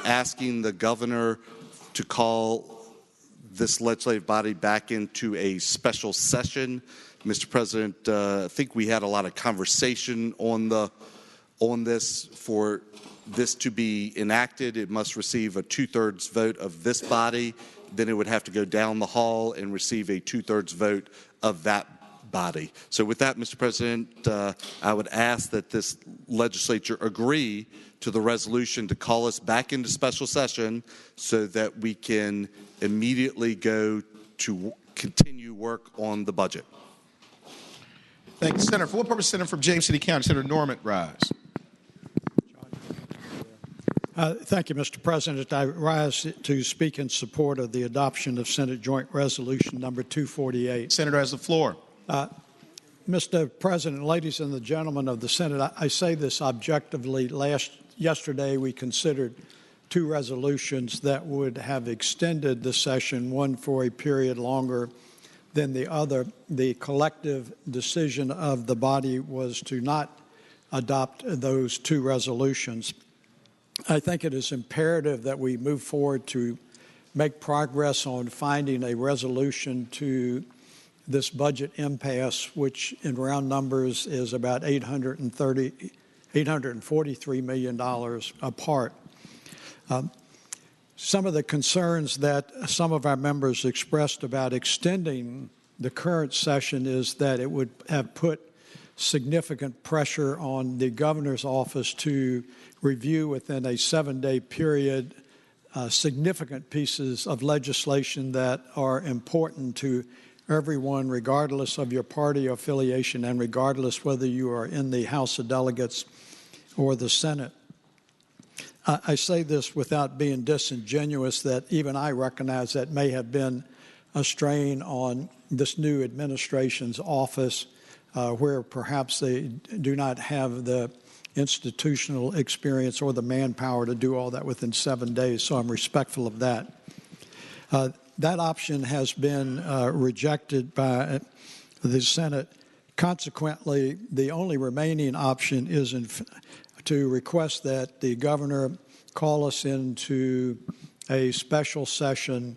asking the governor to call this legislative body back into a special session. Mr. President, I think we had a lot of conversation on this. For this to be enacted, it must receive a 2/3 vote of this body. Then it would have to go down the hall and receive a 2/3 vote of that body. So with that, Mr. President, I would ask that this legislature agree to the resolution to call us back into special session so that we can immediately go to continue work on the budget. Thank you, Senator. For what purpose, Senator from James City County, Senator Norment, rise. Thank you, Mr. President. I rise to speak in support of the adoption of Senate Joint Resolution number 248. Senator has the floor. Mr. President, ladies and the gentlemen of the Senate, I say this objectively. Yesterday we considered two resolutions that would have extended the session, one for a period longer than the other. The collective decision of the body was to not adopt those two resolutions. I think it is imperative that we move forward to make progress on finding a resolution to this budget impasse, which in round numbers is about $843 million apart. Some of the concerns that some of our members expressed about extending the current session is that it would have put significant pressure on the governor's office to review within a 7-day period significant pieces of legislation that are important to everyone, regardless of your party affiliation and regardless whether you are in the House of Delegates or the Senate. I say this without being disingenuous, that even I recognize that may have been a strain on this new administration's office, where perhaps they do not have the institutional experience or the manpower to do all that within 7 days, so I'm respectful of that. That option has been rejected by the Senate. Consequently, the only remaining option is to request that the governor call us into a special session.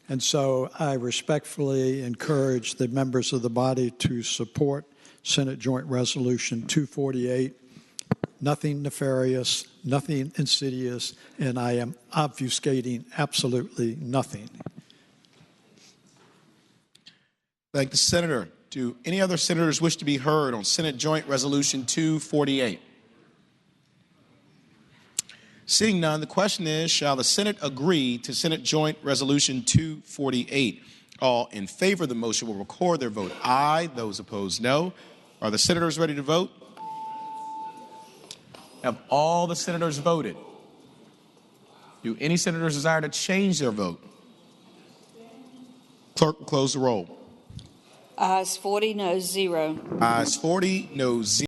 And so I respectfully encourage the members of the body to support Senate Joint Resolution 248. Nothing nefarious, nothing insidious, and I am obfuscating absolutely nothing. Thank the Senator. Do any other senators wish to be heard on Senate Joint Resolution 248? Seeing none, the question is, shall the Senate agree to Senate Joint Resolution 248? All in favor of the motion will record their vote aye. Those opposed, no. Are the senators ready to vote? Have all the senators voted? Do any senators desire to change their vote? Clerk will close the roll. Ayes 40, noes 0. Ayes 40, noes 0.